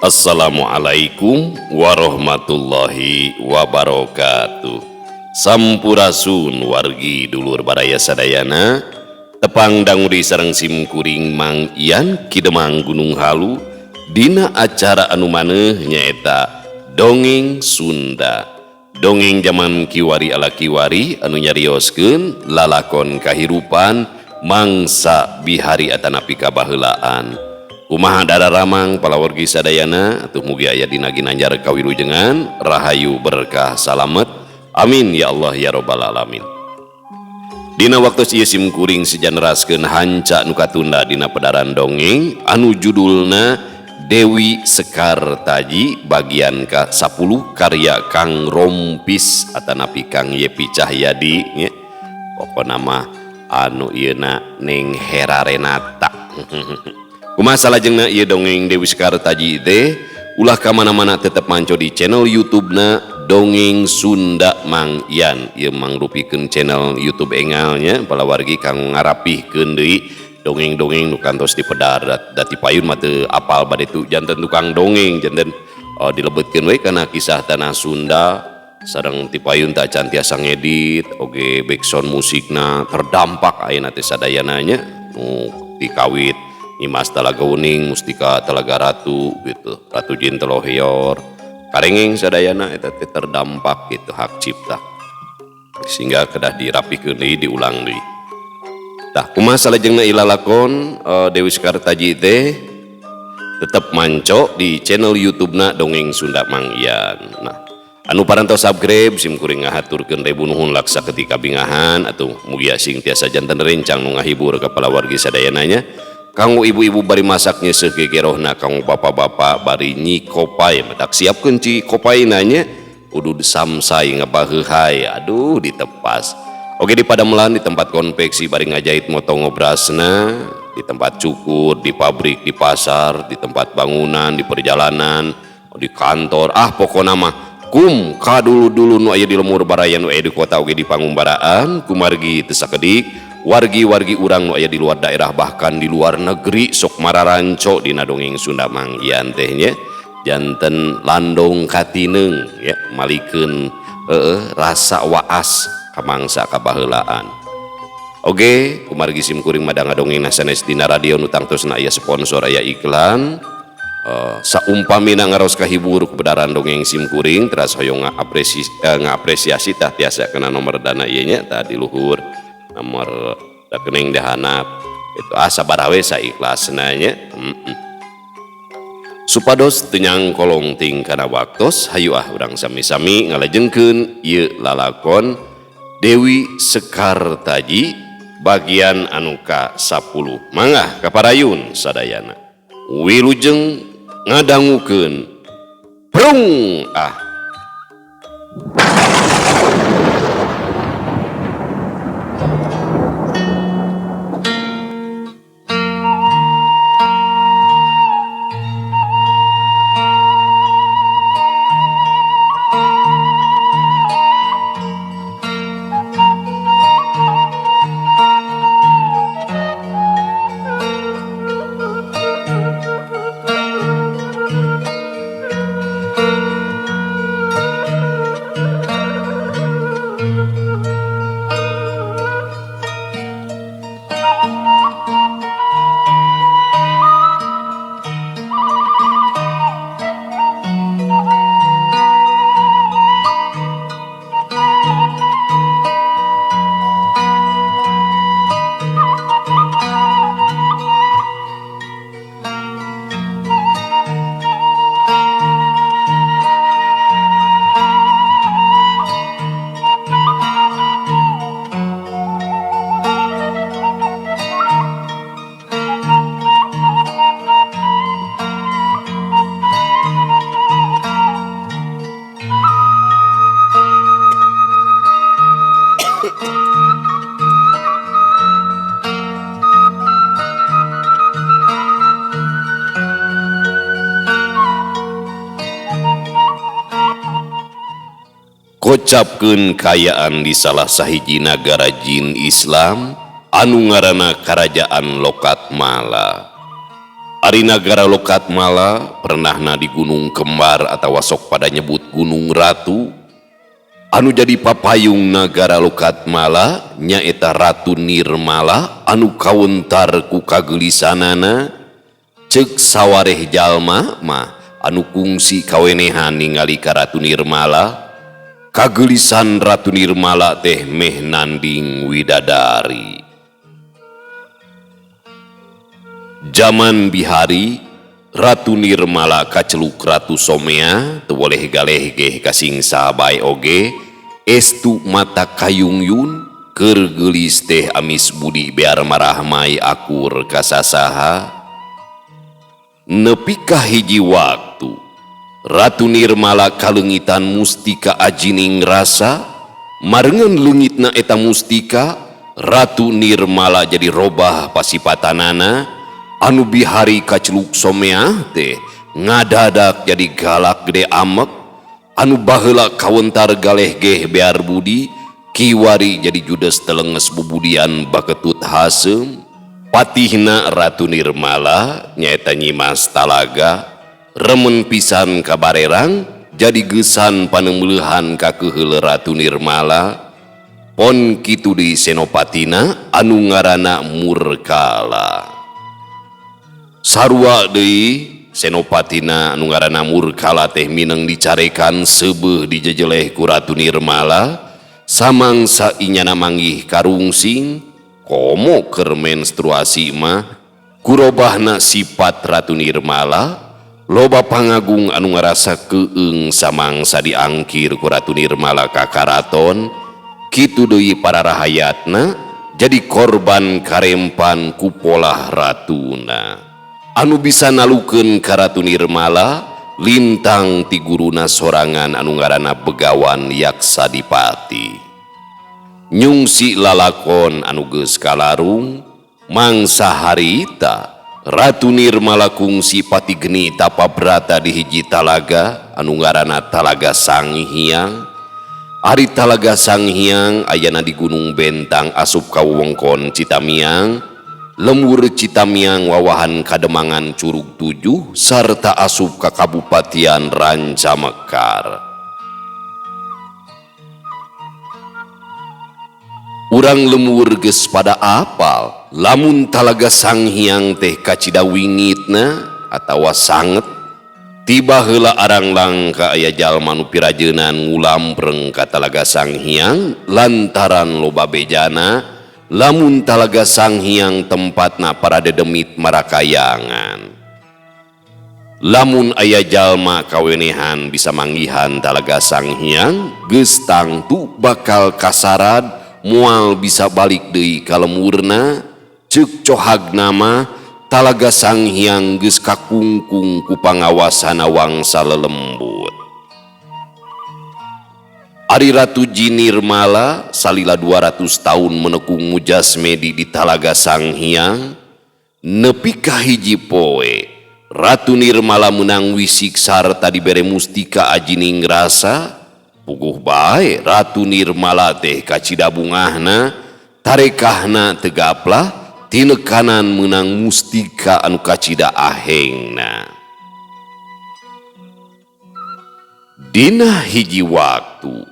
Assalamualaikum warahmatullahi wabarakatuh. Sampurasun wargi dulur baraya sadayana, tepang danguri sareng simkuring Mang Ian Kidemang Gunung Halu dina acara anu maneh nyaeta Dongeng Sunda. Dongeng zaman kiwari ala kiwari anu nyarioskeun lalakon kahirupan mangsa bihari atanapi kabaheulaan. Kumaha dararamang palawargi sadayana atuh mugi aya dina ginanjar kawilujengan rahayu berkah salamet amin ya Allah ya robbal alamin. Dina waktu ieu simkuring sejanraskeun hanca nu katunda dina pedaran dongeng anu judulna Dewi Sekar Taji bagian ka-10 karya Kang Rompis atanapi Kang Yepi Cahyadi nya. Pokona mah anu ieuna Neng Hera Renata. Kumaha salajengna ieu dongeng Dewi Sekar Taji teh ulah ka mana-mana tetep manco di channel YouTube-na Dongeng Sunda Mang Ian. Ieu mangrupikeun channel YouTube engalnya palawargi kang ngarapihkeun deui dongeng-dongeng nu kantos dipedar da ti payun mah teu apal bade tu janten tukang dongeng janten dilebetkeun we kana kisah tanah Sunda sareng ti payun tak can tiasa ngedit oge backsound musikna terdampak ayeuna teh sadayana nya nu dikawit Nyimas Talaga Uning, Mustika Talaga Ratu gitu, Ratu Jin Teloheyor, karengeng sadayana eta teh terdampak gitu hak cipta. Sehingga kedah dirapikeun deui diulang deui. Tah kumaha salajengna ilalakon Dewi Sekar Taji teh tetep manco di channel YouTube-na Dongeng Sunda Mang Ian. Nah, anu parantos subscribe simkuring ngahaturkeun rebu nuhun laksa ketika bingahan atuh mugi asing tiasa janten rencang nu ngahibur ka palawargi sadayana nya. Kanggo ibu-ibu bari masak nyeuseuk gegerohna, kanggo bapak-bapak bari nyi kopai matak siapkeun ci kopai nanya kudu samsai ngabaheuhai aduh ditepas. Oge di Pademelan di tempat konveksi bari ngajait motong ngobrasna, di tempat cukur, di pabrik, di pasar, di tempat bangunan, di perjalanan, di kantor, pokona mah kum kadulu-dulu nu aya di lemur baraya nu aya di kota oge di pangumbaraan kumargi teu sakedik wargi-wargi urang nu aya di luar daerah bahkan di luar negeri sok mararanco dina Dongeng Sunda Mang Ian teh nya janten landong katineng ya malikeun rasa waas ka mangsa kabaheulaan. Oge kumargi simkuring madang dongeng sanes dina radio nu tangtosna aya sponsor aya iklan saumpamina ngaros kahibur kebenaran dongeng simkuring teras hoyong ngapresiasi tah tiasa kena nomor dana ieu nya tah di luhur nomor rekening dahanap itu sabaraha we saiklasna nya supados teu nyangkolong ting kana waktos hayu urang sami-sami ngalajengkeun ieu lalakon Dewi Sekar Taji bagian anu ka-10 mangga kaparayun sadayana wilujeng ngadangukeun brung kocapkeun kayaan di salah sahiji nagara jin Islam anu ngaranna Karajaan Lokat Mala. Ari nagara Lokatmala pernahna di Gunung Kembar atau sok pada nyebut Gunung Ratu. Anu jadi papayung nagara Lokatmala nyaeta Ratu Nirmala anu kawentar ku kagelisanana. Cek sawareh jalma mah anu kungsi kawenehan ningali ka Ratu Nirmala. Kagelisan Ratu Nirmala teh meh nanding widadari. Zaman bihari Ratu Nirmala kaceluk Ratu Somea teu boleh galeh-geh kasing sahabai oge estu mata kayung-yun keur geulis teh amis budi bear marahmai akur kasasaha. Nepi ka hiji waktu Ratu Nirmala kalengitan mustika ajining rasa. Marengan leungitna eta mustika Ratu Nirmala jadi robah pasipatanana. Anu bihari kaceluk Somea teh ngadadak jadi galak gede amek. Anu baheula kawentar galeh-geh bear budi kiwari jadi judes telenges bubudian baketut hasem. Patihna Ratu Nirmala nyaeta Nyimas Talaga remen pisan kabarerang jadi gesan panemeulehan ka keheul Ratu Nirmala. Pon kitu di Senopatina anu ngaranna Murkala. Sarua deui Senopatina anu ngaranna Murkala teh mineng dicarekan seubeuh dijejeleh ku Ratu Nirmala samangsa inyana manggih karungsing komo keur menstruasi mah kurobahna sifat Ratu Nirmala loba pangagung anu ngarasa keung samangsa diangkir ku Ratu Nirmala ka karaton. Kitu deui para rahayatna jadi korban karempan ku polah ratuna. Anu bisa nalukeun ka Ratu Nirmala lintang ti guruna sorangan anu ngaranna Begawan Yaksadipati. Nyungsi lalakon anu geus kalarung mangsa harita Ratu Nirmala kungsi pati geni tapabrata di hiji talaga anu ngaranna Talaga Sanghyang. Ari Talaga Sanghyang ayana di Gunung Bentang asup ka wewengkon Citamiang. Lembur Citamiang wawahan Kademangan Curug 7 sarta asup ka Kabupatian Ranca Mekar. Urang lembur geus pada apal lamun Talaga Sanghyang teh kacida wingitna atawa sanget. Tiba heula arang langka aya jalma nu pirajeunan ngulampreng ka Talaga Sanghyang lantaran loba bejana. Lamun Talaga Sanghyang tempatna para dedemit marakayangan. Lamun aya jalma kawenehan bisa manggihan Talaga Sanghyang geus tangtu bakal kasarad moal bisa balik deui ka lemurna. Ceuk cohagna mah Talaga Sanghyang geus kakungkung ku pangawasana wangsa lelembut. Ari Ratu Nirmala salila 200 tahun menekung mujasmedi di Talaga Sanghyang. Nepi ka hiji poe Ratu Nirmala menang wisik sarta dibere mustika ajining rasa. Puguh bae Ratu Nirmala teh kacida bungahna tarekahna tegaplah tinekanan menang mustika anu kacida ahengna. Dina hiji waktu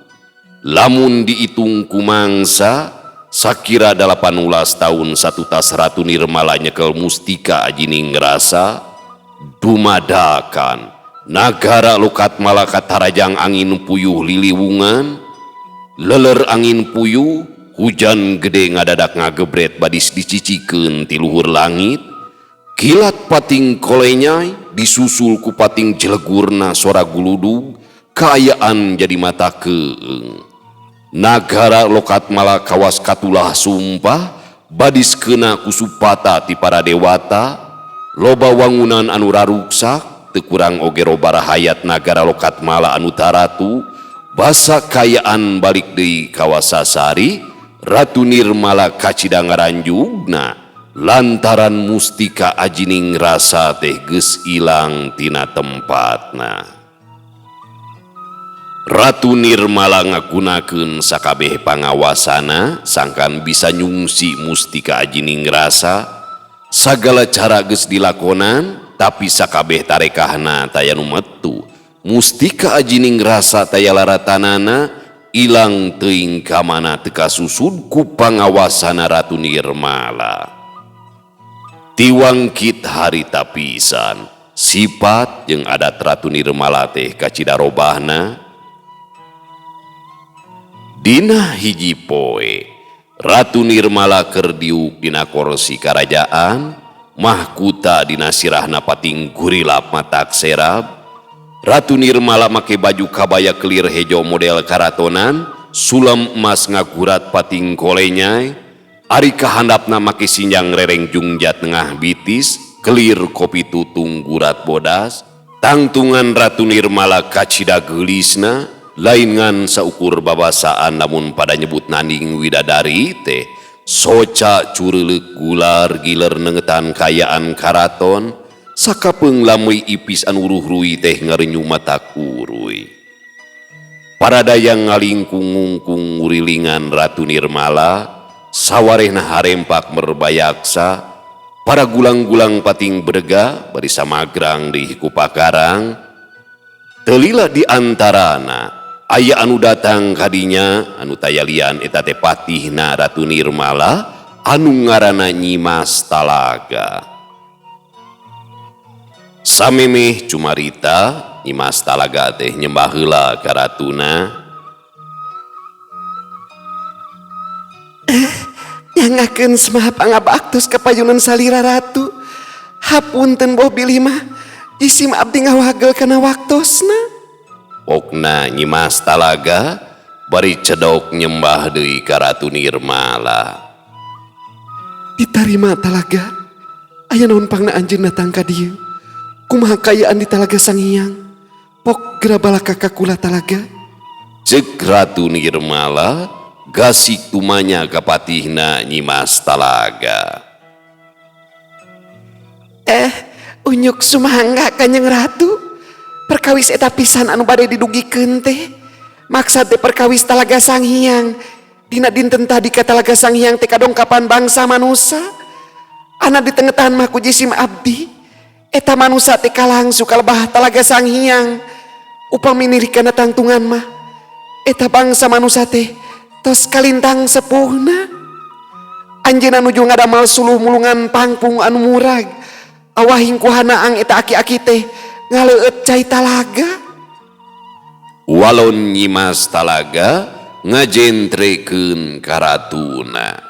lamun diitung ku mangsa sakira 18 tahun satu tas Ratu Nirmala nyekel mustika ajining rasa. Dumadakan nagara Lokatmala katarajang angin puyuh liliwungan. Leler angin puyuh hujan gede ngadadak ngagebret badis dicicikeun ti luhur langit. Kilat pating kolenyai disusul ku pating jelegurna sora guludug. Kaayaan jadi mata keung. Nagara Lokatmala kawas katulah sumpah badis kena kusupata ti para dewata. Loba wangunan anu raruksak teu kurang oge roba rahayat nagara Lokatmala anu taratu. Basa kayaan balik deui kawasasari Ratu Nirmala kacida ngaranjugna lantaran mustika ajining rasa teh geus ilang tina tempatna. Ratu Nirmala ngagunakeun sakabeh pangawasana sangkan bisa nyungsi mustika ajining rasa. Sagala cara geus dilakonan tapi sakabeh tarekahna taya nu metu mustika ajining rasa taya laratanana ilang teuing ka mana teu kasusud ku pangawasana Ratu Nirmala. Tiwangkit harita pisan sifat jeung adat Ratu Nirmala teh kacidarobahna. Dina hiji poe Ratu Nirmala keur diuk dina kursi karajaan, mahkuta dina sirahna pating gurilap matak serab. Ratu Nirmala make baju kabaya kelir hejo model karatonan, sulam emas ngagurat pating kolenyai, ari kahandapna make sinjang rereng jungjat tengah bitis, kelir kopi tutung gurat bodas. Tangtungan Ratu Nirmala kacida geulisna, lain ngan saukur babasaan namun pada nyebut naning widadari teh, soca cureulek gular giler nengetan kayaan karaton, sakapeung lamuy ipis anu ruh-ruy teh ngarenyu mata kuruy. Paradayang ngalingkung-ngungkung ngurilingan Ratu Nirmala, sawarehna harempak merbayaksa, para gulang-gulang pating berdega bari samagrang di hiku pakarang. Telila di antarana aya anu datang kadinya anu tayalian eta teh patihna Ratu Nirmala anu ngaranna Nyi Mas Talaga. Samemeh cumarita Nyi Mas Talaga teh nyembah heula ka ratuna. Nyangakeun semaha pangabaktos ka payunan salira ratu. Hapunten boh bilih mah isim abdi ngawagel kana waktosna. Pokna Nyi Mas Talaga bari cedok nyembah deui ka Ratu Nirmala. Ditarima Talaga, aya naon pangna anjeun datang ka dieu? Kumaha kayaan di Talaga Sang Hyang? Pok geura balaka ka kula Talaga. Ceuk Ratu Nirmala gasik tumanya ka patihna Nyi Mas Talaga. Unyuk sumangga Kanjeng Ratu. Perkawis eta pisan anu bade didugikeun teh. Maksad teh perkawis Talaga Sang Hyang. Dina dinten tadi ka Talaga Sang Hyang teh kadongkapan bangsa manusia. Ana ditengetan mah ku jisim abdi. Eta manusia teh kalangsu kalebah Talaga Sang Hyang. Upami nirikeun tangtungan mah eta bangsa manusia teh tos kalintang sepuhna. Anjeunna nuju ngadamel suluh mulungan pangpung anu murag. Awahing ku hanaang eta aki-aki teh ngaleueut cai Talaga. Walon Nyi Mas Talaga ngajentrekeun ka ratuna.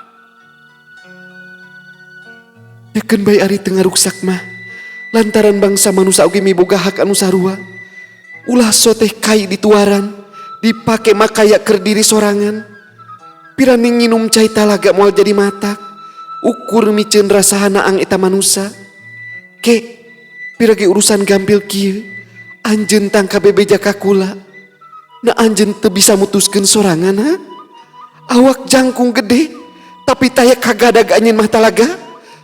Deken bae ari teu ngaruksak mah lantaran bangsa manusia oge miboga hak anu sarua. Ulah so teh kai dituaran dipake makaya keur diri sorangan. Pirani nginum cai Talaga moal jadi matak. Ukur miceun rasa hanaang eta manusia. Ke piragi urusan gampil kieu anjeun tangka bebeja ka kula. Na anjeun teu bisa mutuskeun sorangan ha? Awak jangkung gede tapi taya kagadag anjeun mah Talaga.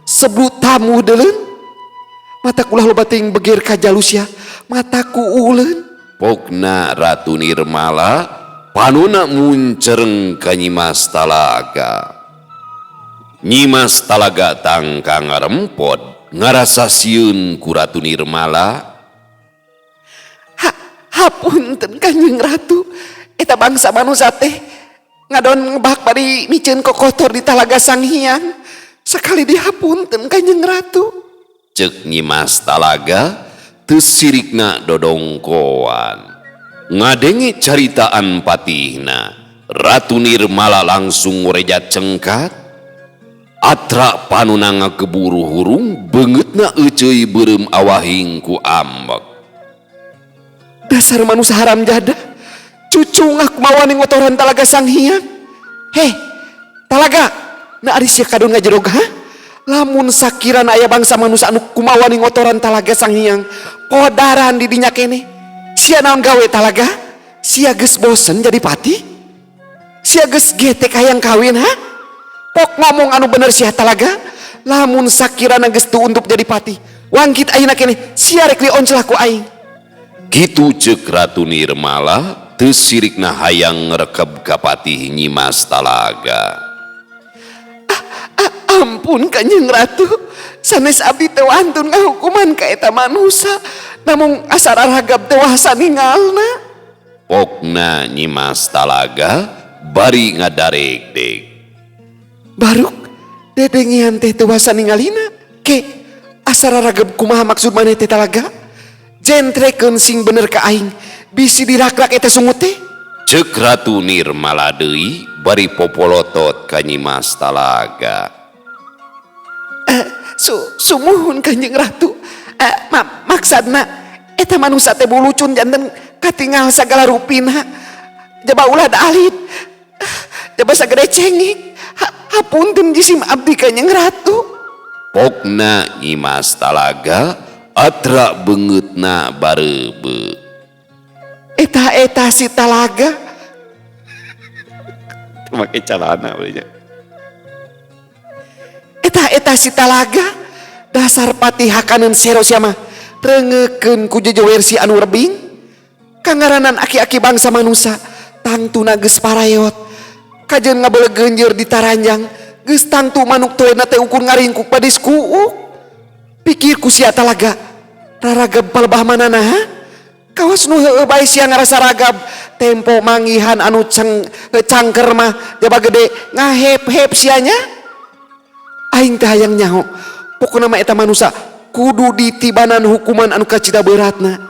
Sebut tamu deuleun. Mata kulah loba teuing beger ka jalus ya. Mataku uleun. Pokna Ratu Nirmala panuna muncereng ka Nyi Mas Talaga. Nyi Mas Talaga tangka ngarempod ngarasa sieun ku Ratu Nirmala. Hapunten Kanjeng Ratu, eta bangsa manusia teh ngadon ngebak bari miceun kokotor di Talaga Sang Hyang. Sakali dihapunten Kanjeng Ratu. Ceuk Nyi Mas Talaga teu sirikna dodongkoan. Ngadenge caritaan patihna, Ratu Nirmala langsung ngoreja cengkat. Atra panuna ngakeburu hurung beungeutna euceuy beureum awahing ku ambek. Dasar manusia haram jada, cucu ngaku mawani ngotoran Talaga Sang Hyang. Heh, Talaga, na ari sia kadon ngajerog ha? Lamun sakiran aya bangsa manusia anu kumawani ngotoran Talaga Sang Hyang, podaran di dinya kene. Sia naon gawe Talaga? Sia geus bosen jadi pati? Sia geus getek hayang kawin ha? Pok ngomong anu bener sia Talaga. Lamun sakirana geus teu untuk jadi pati, wangkit ayeuna kene sia rek dioncel ku aing. Kitu ceuk Ratu Nirmala teu sirikna hayang ngrekeb ka patih Nyi Mas Talaga. Ampun Kanjeng Ratu, sanes abdi teu wantun ngahukuman ka eta manusia, namun asar ragab teu wasa ningalna. Pokna Nyimas Talaga bari ngadareg-deg. Baruk dedengian teh teu wasa ningalina. Ke asar ragab kumaha maksud maneh teh Talaga? Jentrekeun sing bener ka aing, bisi dirakrak eta sungut teh. Ceuk Ratu Nirmala deui bari popolotot ka Nyimas Talaga. Sumuhun Kanjeng Ratu. Maksudna eta manusia teh bulucun janten katinggal sagala rupina. Jaba ulah alit. Jaba sagede cengik. Hapunten jisim abdi Kanjeng Ratu. Pokna Nyimas Talaga atra beungeutna bareube. Eta si Talaga make calana we nya. Eta si Talaga dasar patihakaneun sero sia mah trengekeun ku jejewersi anu rebing kangaranan aki-aki bangsa manusia tangtuna geus parayot kajeun ngabeuleug geunjeur di taranjang geus tangtu manuk toena teh ukur ngaringkuk padis kuuk. Pikir ku sia Talaga raragab palebah manana ha? Kawas nu heueuh bae sia ngarasa ragab tempo manggihan anu cangker mah jaba gede ngahep-hep sianya. Aing teh hayang nyaho pokona mah eta manusia kudu ditibanan hukuman anu kacida beratna.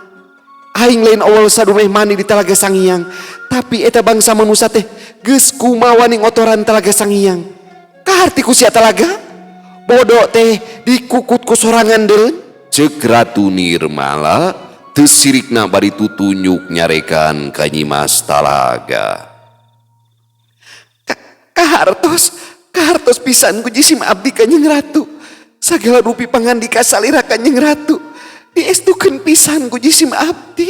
Aing lain awal sadumeh mani di Talaga Sanghyang, tapi eta bangsa manusia teh geus kumaha ning otoran Talaga Sanghyang. Kaharti ku sia Talaga bodoh teh dikukut ku sorangan deun. Ceuk Ratu Nirmala teu sirikna bari tutunjuk nyarekan ka Nyimas Talaga. Kahartos pisan ku jisim abdi Kanjeng Ratu. Sagala rupi pangandika salira Kanjeng Ratu diestukeun pisan ku jisim abdi.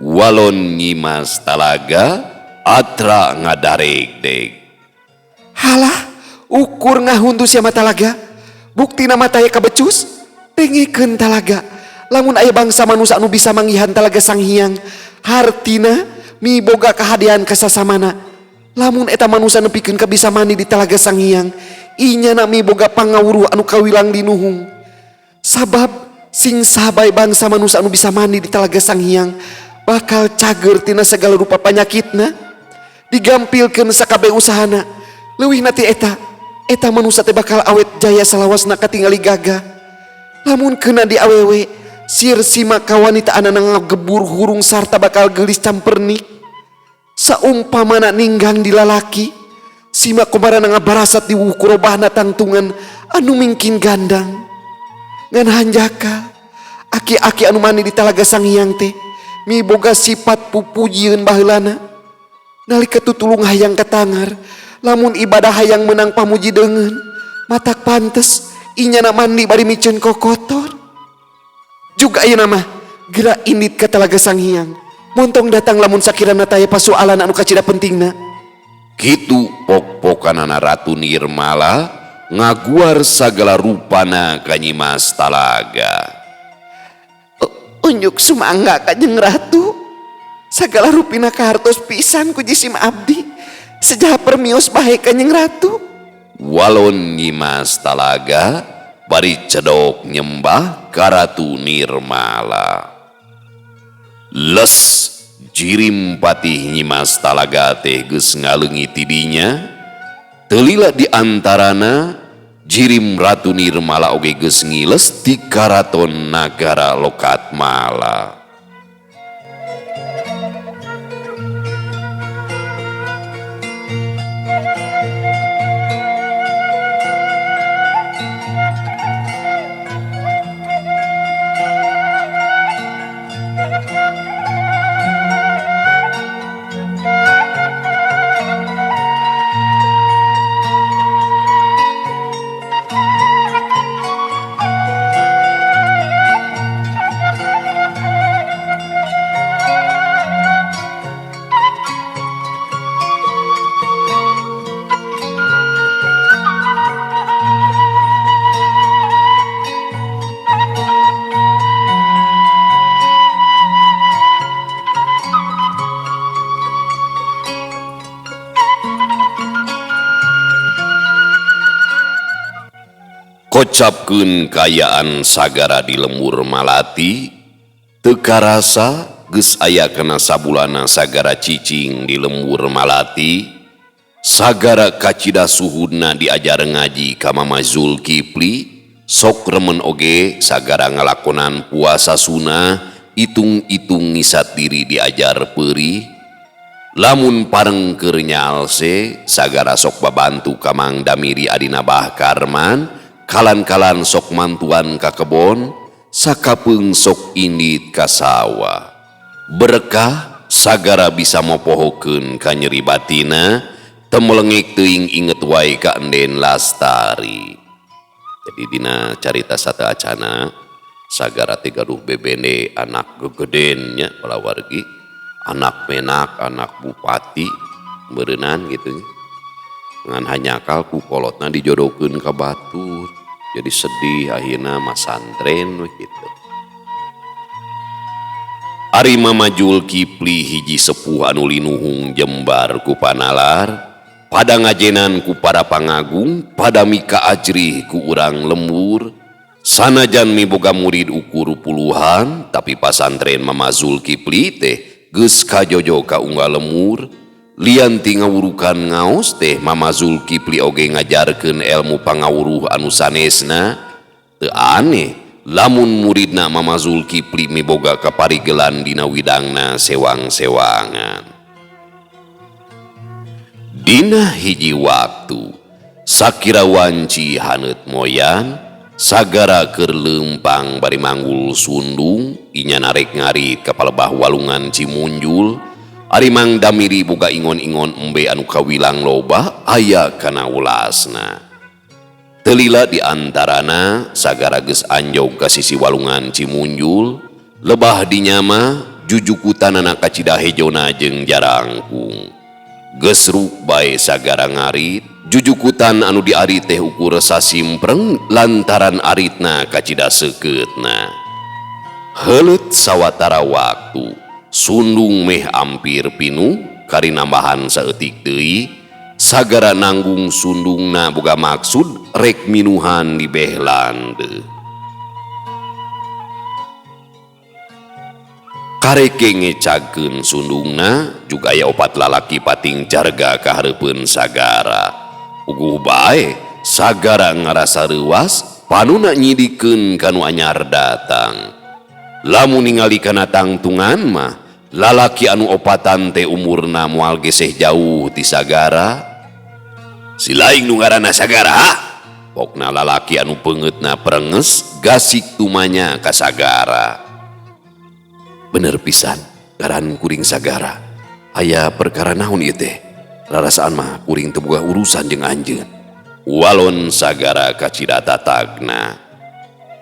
Walon Nyimas Talaga atra ngadareg-deg. Halah ukur ngahuntu sia mah Talaga. Buktina mata aya kabecus tengikeun Talaga. Lamun aya bangsa manusia anu bisa manggihan Talaga Sanghyang hartina miboga kahadian ka sasamana. Lamun eta manusia nepikeun ka bisa mani di Talaga Sanghyang inyana miboga pangawuruh anu kawilang di nuhung. Sabab sing sabai bangsa manusia anu bisa mani di Talaga Sanghyang bakal cager tina segala rupa panyakitna digampilkeun sakabe usahana. Leuwih nati eta manusia teh bakal awet jaya salawasna katingali gagah. Lamun keuna di awewe sir simak kawanita anana ngagebur hurung sarta bakal gelis campernik. Saumpamana ninggang di lalaki simak kumarana ngabarasat di wukurobahna tangtungan anu mingkin gandang. Ngan hanjaka aki-aki anu mani di Talaga Sanghyang teh miboga sifat pupujieun baheulana. Nalika tutulung hayang katangar lamun ibadah hayang menang pamuji deungeun matak pantes inyana mandi bari miceun kokotor. Juga ayeuna mah gerak indit ka Talaga Sanghyang montong datang lamun sakirana taya pasoalan anu kacida pentingna. Kitu pok-pokanana Ratu Nirmala ngaguar sagala rupana ka Nyimas Talaga. Unjuk sumangga Kanjeng Ratu. Sagala rupina kahartos pisan ku jisim abdi. Sejaha permios bae Kanjeng Ratu. Walon Nyimas Talaga bari cedok nyembah ka Ratu Nirmala. Les jirim patih Nyimas Talaga teh geus ngaleungit tidinya. Teulila di antarana jirim Ratu Nirmala oge geus ngiles di karaton nagara Lokatmala. Kocap ngapohokeun kayaan sagara di lembur malati, teu karasa geus aya kana sabulana sagara cicing di lembur malati, sagara kacida suhudna diajar ngaji ka Mama Zulkifli, sok remen oge sagara ngalakonan puasa sunah, itung-itung ngisat diri diajar peuri, lamun pareng keur nyalse sagara sok babantu ka Mang Damiri adina Bah Karman, kalan-kalan sok mantuan ka kebon, sakapeung sok indit ka sawah. Berkah sagara bisa mopohokeun ka nyeri batina, teu melengek teuing inget wae ka Enden Lastari. Jadi dina carita sata acana sagara teh gaduh bebene anak gegeden nya balawargi, anak menak, anak bupati meureunnan gitu nya. Ngan hanyakal ku kolotna dijodohkeun ka batur. Jadi sedih akhirna masantren we kitu. Ari Mama Zulkifli hiji sepuh anu linuhung jembar ku panalar, pada ngajenan ku para pangagung, pada mika ajrih ku urang lembur, sanajan miboga murid ukur puluhan, tapi pasantren Mama Zulkifli teh geus kajojo ka unggal lemur, lian ti ngawurukan ngaos teh Mama Zulkifli oge ngajarkeun ilmu pangawuruh anu sanesna, teu aneh lamun muridna Mama Zulkifli miboga kaparigelan dina widangna sewang-sewangan. Dina hiji waktu sakira wanci haneut moyan, sagara keur leumpang bari manggul sundung, inya narek ngarit ka palebah walungan Cimunjul. Ari Mang Damiri boga ingon-ingon embe anu kawilang loba aya kana ulasna. Telila di antarana sagara geus anjog ka sisi walungan Cimunjul, lebah dinyama jujukutanana kacida hejona jeung jarangkung. Geus ruk bae sagara ngarit, jujukutan anu diari teh ukur sasimpreng lantaran aritna kacida seukeutna. Heuleut sawatara waktu, sundung meh ampir pinuh, kari nambahan saeutik deui, sagara nanggung sundungna boga maksud rek minuhan di behlande. Kareke ngecagkeun sundungna juga aya opat lalaki pating carga ka hareupeun sagara. Uguh bae sagara ngarasa reuas panuna nyidikeun kanu anyar datang. Lamun ningali kana tangtungan mah lalaki anu opatan teh umurna moal geseh jauh ti sagara. Silaing nu ngaranna sagara ha? Pokna lalaki anu peungeutna prenges gasik tumanya ka sagara. Bener pisan, ngaran kuring sagara. Aya perkara naon ieu teh? Rarasaan mah kuring teu boga urusan jeung anjeun. Walon sagara kacida tatagna.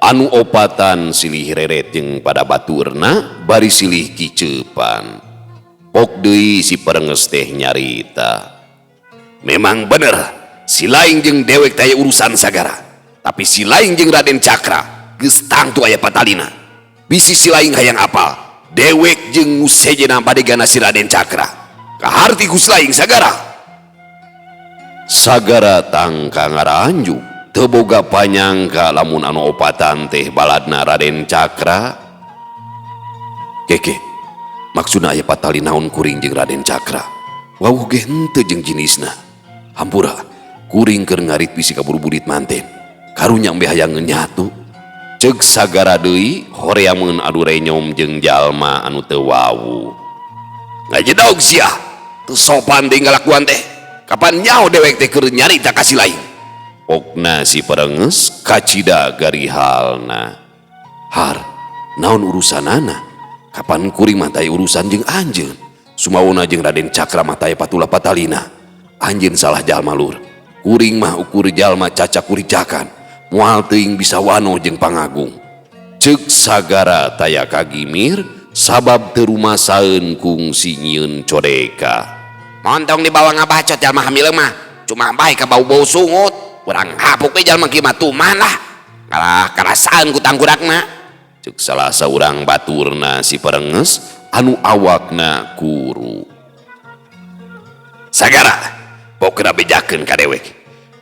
Anu opatan silih reret jeung pada baturna bari silih kiceupan. Pok deui si perenges teh nyarita. Memang bener, si laing jeung dewek teh urusan sagara. Tapi si laing jeung Raden Cakra geus tangtu aya patalina. Bisi si laing hayang apal. Dewek jeung musejena badegana si Raden Cakra kaharti Gus laing sagara. Sagara tangka ngaranjuk teu boga panyangka lamun anu opatan teh baladna Raden Cakra. Keke maksudna aya patali naon kuring jeung Raden Cakra? Wawuh ge henteu jeung jinisna. Hampura kuring keur ngarit bisi ka buru-burit manten karunya embe hayang nyatu. Ceuk sagara deui horeameun adu renyom jeung jalma anu teu wawu. Ngajedog sia teu sopan deui ngalakuan teh. Kapan nyaho dewek teh keur nyarita ka si laing? Pokna si perenges kacida garihalna. Har, naon urusanana? Kapan kuring mah taya urusan jeung anjeun? Sumawana jeung Raden Cakra mah taya patula patalina. Anjeun salah jalma lur. Kuring mah ukur jalma cacak kuricakan. Moal teuing bisa wano jeung pangagung. Ceuk sagara taya kagimir sabab teu rumasaeun kung si nyieun codeka. Montong dibawa ngabacot jalma hamileung mah cuma bae ka bau-bau sungut. Urang hapuk we jalma kieu mah tuman lah. Kalah karasaan ku tangkurakna. Ceuk salah saurang baturna si perenges anu awakna kuru. Sagara, pokna bejakeun ka dewek.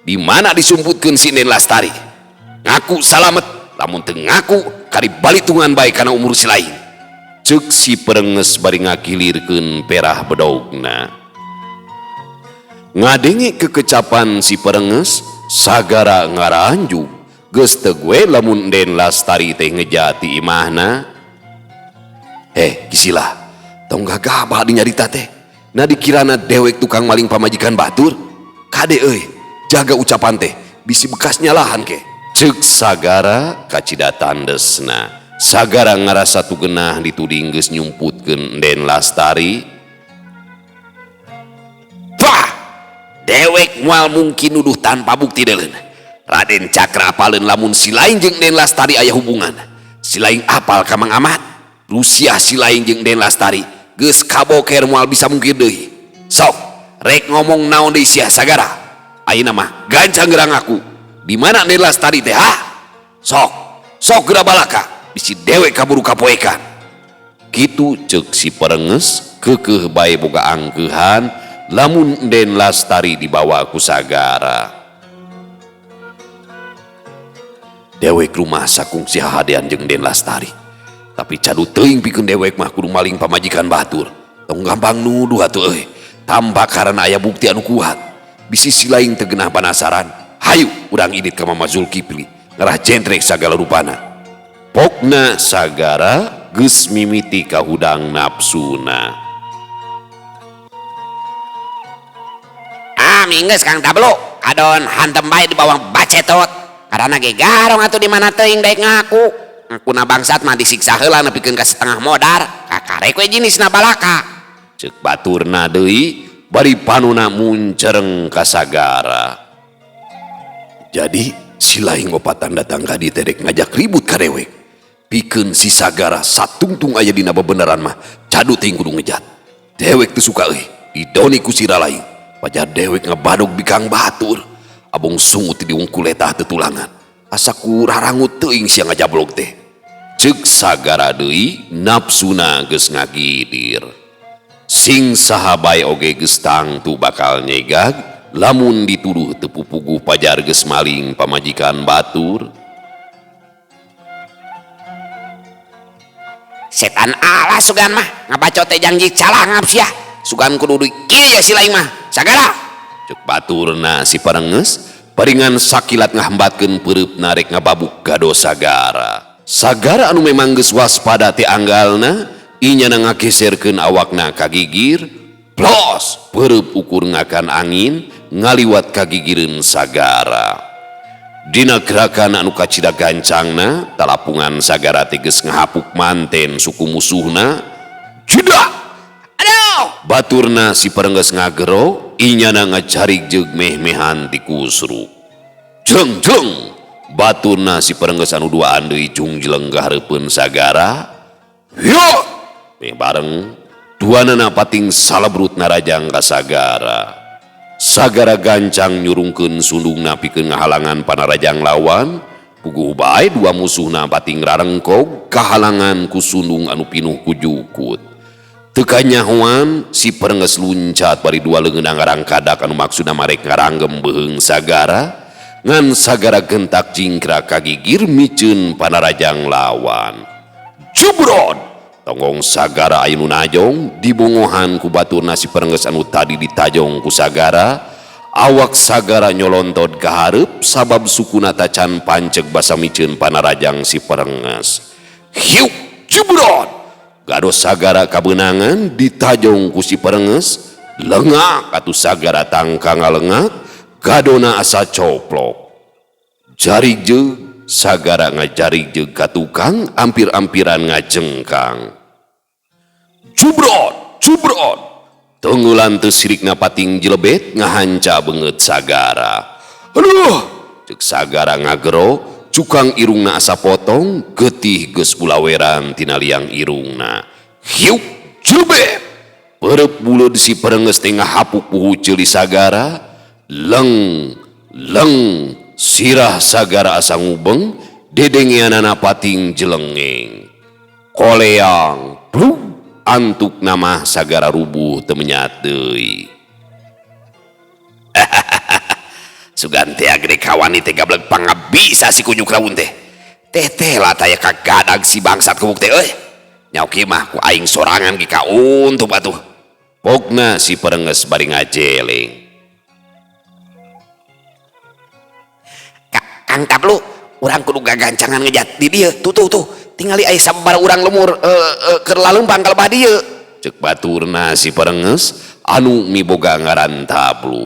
Di mana disumputkeun si Enden Lastari? ngaku salamet, lamun teu ngaku kari balitungan bae kana umur si lain. Ceuk si perenges bari ngakilirkeun perah bedogna. Ngadenge kekecapan si perenges, sagara ngaranjuk geus teu gue lamun Den Lastari teh ngejati imahna. Gisilah, tong gagabah di nyarita teh. Na dikirana dewek tukang maling pamajikan batur. Kade jaga ucapan teh, bisi bekas nyalahan ke. Ceuk sagara kacida tandesna. Sagara ngarasa tugenah dituding geus nyumputkeun Den Lastari. Bah, dewek moal mungkin nuduh tanpa bukti deuleun. Raden Cakra apaleun lamun si lain jeung Den Lastari aya hubungan. Si lain apal ka Mang Ahmad. Rusia si lain jeung Den Lastari geus kaboker moal bisa mungkir deui. Sok, rek ngomong naon deui sia sagara. Ayeuna mah gancang gerang aku. Di mana Den Lastari teh ha? Sok geura balaka bisi dewek kaburu kapoekan. Kitu ceuk si perenges keukeuh bae boga angkeuhan lamun Den Lastari dibawa ku sagara. Dewek rumah sakung si hahadean jeung Den Lastari. Tapi cadu teuing pikeun dewek mah kudu maling pamajikan batur. Tong gampang nuduh atuh tanpa karena aya bukti anu kuat. Bisi si lain teu geunah panasaran. Hayu urang idit ka Mama Zulkifli ngarah jentrek sagala rupana. Pokna sagara geus mimiti ka hudang nafsuna. Minggeus Kang Tablo, adon hantem bae di bawah bacetot. Karena ge garong atuh di mana teuing daek ngaku. Ngakuna bangsat mah disiksa heula nepikeun ka setengah modar. Kakarek we jinisna balaka. Ceuk baturna deui bari panuna muncereng ka sagara. Jadi si lain opatan datang ka dieu teh dek ngajak ribut ka dewek. Pikeun si sagara satungtung aya dina bebeneran mah cadu teuing kudu ngejat. Dewek teu suka didoni ku sira lain. Pajar dewek ngabadog bikang batur. Abong sungut di wungkul eta tetulangan. Asa ku rarangut teuing sia ngajablog teh. Ceuk sagara deui nafsuna geus ngagidir. Sing saha bae oge geus tangtu bakal nyegag lamun dituduh teu pupuguh pajar geus maling pamajikan batur. Setan Allah sugan mah ngabacot teh janji calah ngapsia. Sugan kudu kieu ya si lain mah. Sagara. Ceuk baturna si perenges paringan sakilat ngahambatkeun peureupna rek ngababuk gado sagara. Sagara anu memang geus waspada teh anggalna inyana ngageserkeun awakna ka gigir. Plos peureub ukur ngakan angin ngaliwat ka gigireun sagara. Dina gerakan anu kacida gancangna talapungan sagara teh geus ngahapuk manten suku musuhna. Judak. Baturna si perengges ngagero inyana ngacarik jeug meh-mehan ti kusruk. Jeng baturna si perengges anu duaan deui jungjleung hareupeun sagara. Yo bareng duanana pating salebrut narajang ka sagara. Sagara gancang nyurungkeun sundungna pikeun ngahalangan panarajang lawan. Puguh bae dua musuhna pating rarengkog kahalangan ku sundung anu pinuh ku jukut. Teu nyahoan si perengges luncat bari dua leungeun ngarang kadak anu maksudna marek ngaranggem beheung sagara ngan sagara gentak jingkrak ka gigir miceun panarajang lawan. Jubrod tonggong sagara aya nu najong dibongohan ku baturna si perengges anu tadi ditajong ku sagara. Awak sagara nyolontod ka hareup sabab sukuna tacan panceg basa miceun panarajang si perengges. Hiu jubrod gado sagara kabenangan ditajong ku si perengges. Lengak atuh sagara tangka ngalengak gadona asa coplok. Jarig jeug sagara ngajarig jeug ka tukang ampir-ampiran ngajengkang. Jubrod tenggulan teu sirikna pating jelebet ngahanca beungeut sagara. Aduh ceuk sagara ngagero. Cukang irungna asa potong getih geus bulaweran tina liang irungna. Hiup jelebet peureub buleud si perengges teh ngahapuk puhuceul di sagara. Leng sirah sagara asa ngubeng dedengeanana pating jelengeng. Koleang pluk antuk nama sagara rubuh teu menyat deui. sugan teh gede kawan teh gablek pangabisa si kunyuk laun teh teh lah taya kagadag si bangsat kubuk teh nyaw kieu mah ku aing sorangan ge kauntup atuh. Pokna si Perenges bari ngajeleng. Kang Tablu urang kudu gagancangan ngejat di dieu tuh tingali aya sababaraha urang lemur keur laleumpang kalebah dieu. Cek baturna si Perenges anu miboga ngaran Tablu.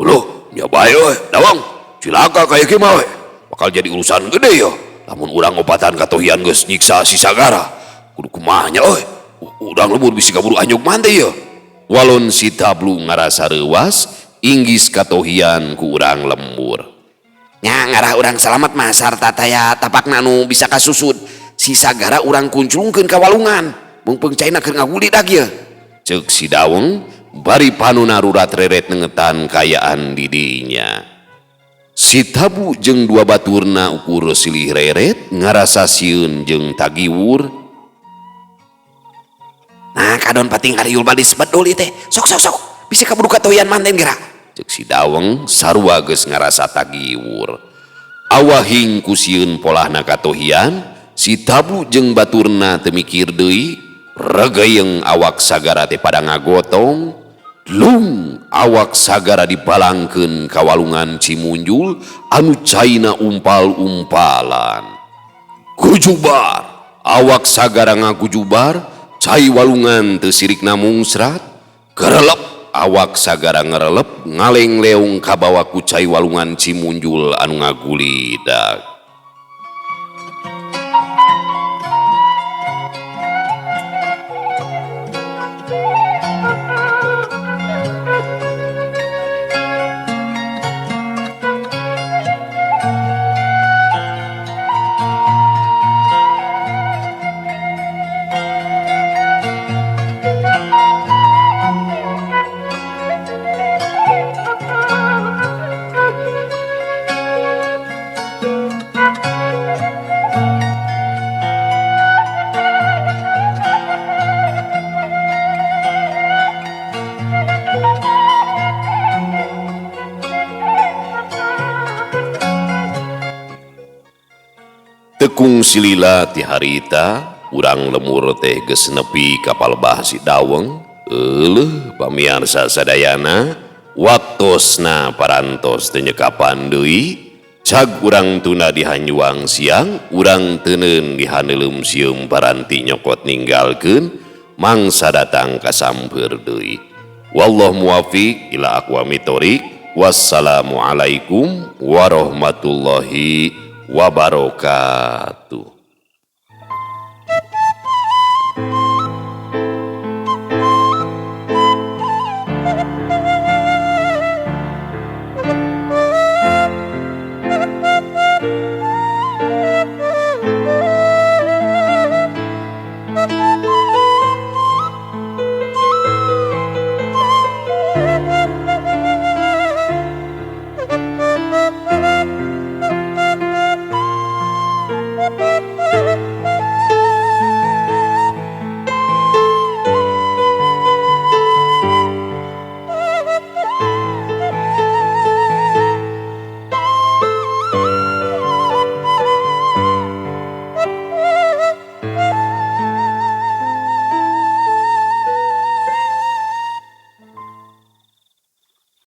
Uluh nya bae dawang cilaka kaya kieu mah bakal jadi urusan gede ya lamun urang obatan katohian geus nyiksa si Sagara kudu kumaha nya urang lemur bisi kaburu anyuk mante ya. Walon si Tablu ngarasa reuas inggis katohian ku urang lembur. Nya ngarah urang selamat mah sarta taya tapakna anu bisa kasusud si Sagara urang kunclungkeun ka walungan mumpung caina keur ngaguli dak ye. Cek si Daweng bari panuna rurat reret nengetan kayaan di dinya. Si Tabu jeung dua baturna ukur silih reret ngarasa sieun jeung tagiwur. Nah kadon pating hariul bade sebedul ieu teh sok bisa kaburu katohian manten geura. Cek si Daweng sarua geus ngarasa tagiwur. Awahing ku sieun polahna katohian si Tabu jeung baturna teu mikir deui regeyeng awak Sagara teh pada ngagotong. Lung awak Sagara dibalangkeun ka walungan Cimunjul anu caina umpal-umpalan. Kujubar awak Sagara ngakujubar cai walungan teu sirikna mungsrat. Gerelep awak Sagara ngerelep ngaleng leung ka bawah ku cai walungan Cimunjul anu ngagulidak. Tekung silila ti harita urang lemur teh geus nepi ka palebah si Daweng. Euleuh pamiarsa sadayana waktosna parantos teu nyekapan deui. Cag urang tuna dihanjuang siang urang teuneun dihaneuleum sieum paranti nyokot ninggalkeun mangsa datang kasampeur deui. Wallahu muwaffiq ila aqwamit thoriq. Wassalamualaikum warahmatullahi wabarakatuh.